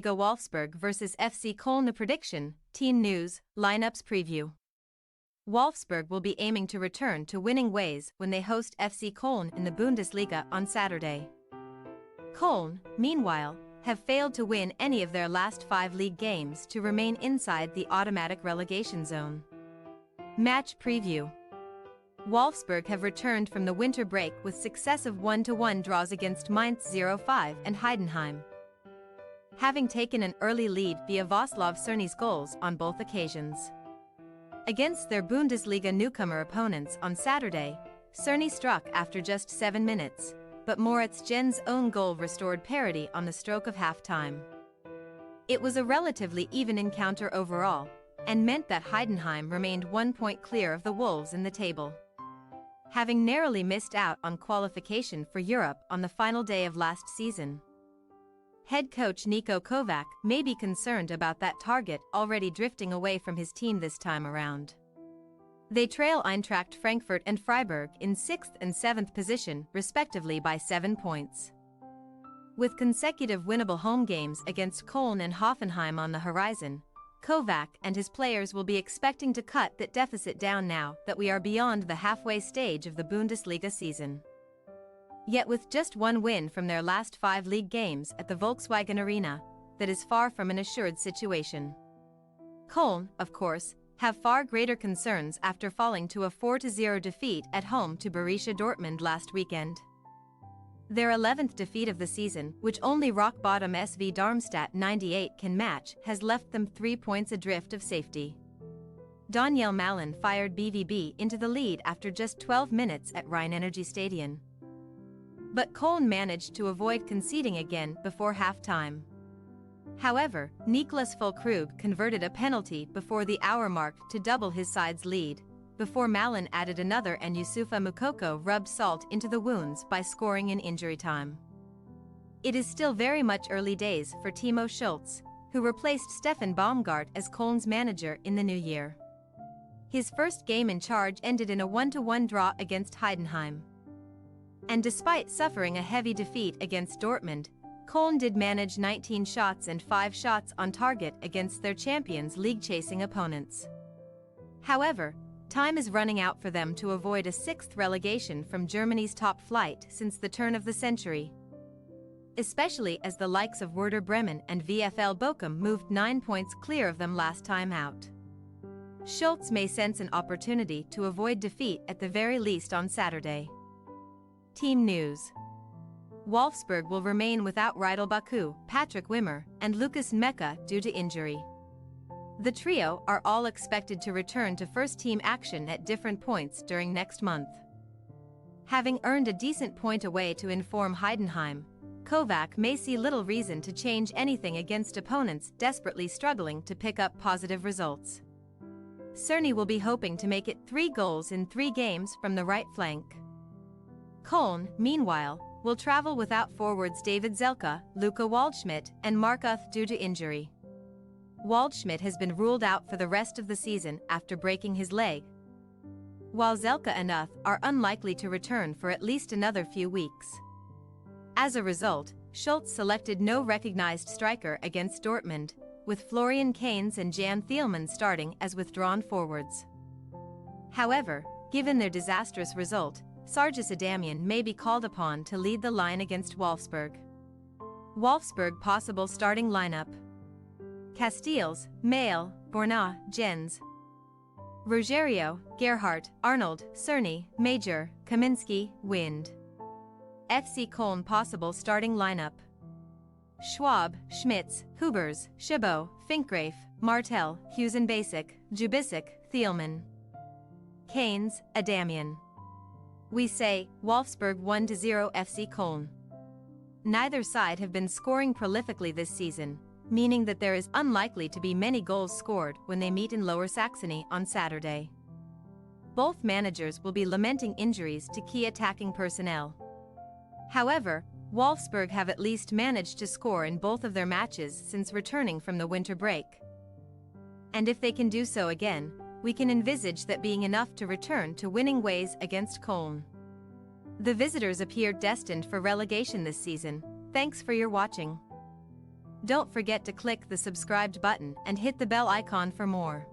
Bundesliga Wolfsburg vs FC Koln. The prediction, team news, lineups preview. Wolfsburg will be aiming to return to winning ways when they host FC Koln in the Bundesliga on Saturday. Koln, meanwhile, have failed to win any of their last 5 league games to remain inside the automatic relegation zone. Match preview. Wolfsburg have returned from the winter break with successive 1-1 draws against Mainz 05 and Heidenheim, having taken an early lead via Václav Černy's goals on both occasions. Against their Bundesliga newcomer opponents on Saturday, Černy struck after just 7 minutes, but Moritz Gen's own goal restored parity on the stroke of half-time. It was a relatively even encounter overall, and meant that Heidenheim remained 1 point clear of the Wolves in the table, having narrowly missed out on qualification for Europe on the final day of last season. Head coach Niko Kovac may be concerned about that target already drifting away from his team this time around. They trail Eintracht Frankfurt and Freiburg in 6th and 7th position, respectively, by 7 points. With consecutive winnable home games against Köln and Hoffenheim on the horizon, Kovac and his players will be expecting to cut that deficit down now that we are beyond the halfway stage of the Bundesliga season. Yet with just 1 win from their last 5 league games at the Volkswagen Arena, that is far from an assured situation. Köln, of course, have far greater concerns after falling to a 4-0 defeat at home to Borussia Dortmund last weekend. Their 11th defeat of the season, which only rock-bottom SV Darmstadt 98 can match, has left them 3 points adrift of safety. Daniel Malin fired BVB into the lead after just 12 minutes at Rhein-Energy Stadion. But Köln managed to avoid conceding again before half-time. However, Niklas Füllkrug converted a penalty before the hour mark to double his side's lead, before Malin added another and Youssoufa Moukoko rubbed salt into the wounds by scoring in injury time. It is still very much early days for Timo Schulz, who replaced Stefan Baumgart as Köln's manager in the new year. His first game in charge ended in a 1-1 draw against Heidenheim. And despite suffering a heavy defeat against Dortmund, Köln did manage 19 shots and 5 shots on target against their Champions League-chasing opponents. However, time is running out for them to avoid a 6th relegation from Germany's top flight since the turn of the century, especially as the likes of Werder Bremen and VfL Bochum moved 9 points clear of them last time out. Schulz may sense an opportunity to avoid defeat at the very least on Saturday. Team news. Wolfsburg will remain without Rydal Baku, Patrick Wimmer, and Lucas Mecca due to injury. The trio are all expected to return to first-team action at different points during next month. Having earned a decent point away to inform Heidenheim, Kovac may see little reason to change anything against opponents desperately struggling to pick up positive results. Černy will be hoping to make it 3 goals in 3 games from the right flank. Köln, meanwhile, will travel without forwards David Zelka, Luka Waldschmidt, and Markuth due to injury. Waldschmidt has been ruled out for the rest of the season after breaking his leg, while Zelka and Uth are unlikely to return for at least another few weeks. As a result, Schulz selected no recognized striker against Dortmund, with Florian Kainz and Jan Thielmann starting as withdrawn forwards. However, given their disastrous result, Sargis Adamian may be called upon to lead the line against Wolfsburg. Wolfsburg possible starting lineup: Castells, Mael, Borna, Jens, Rogerio, Gerhardt, Arnold, Černy, Major, Kaminski, Wind. FC Koln possible starting lineup: Schwab, Schmitz, Hubers, Chabot, Finkgrafe, Martel, Husen-Basic, Jubisic, Thielmann. Kainz, Adamian. We say, Wolfsburg 1-0 FC Koln. Neither side have been scoring prolifically this season, meaning that there is unlikely to be many goals scored when they meet in Lower Saxony on Saturday. Both managers will be lamenting injuries to key attacking personnel. However, Wolfsburg have at least managed to score in both of their matches since returning from the winter break. And if they can do so again, we can envisage that being enough to return to winning ways against Köln. The visitors appear destined for relegation this season. Thanks for your watching. Don't forget to click the subscribed button and hit the bell icon for more.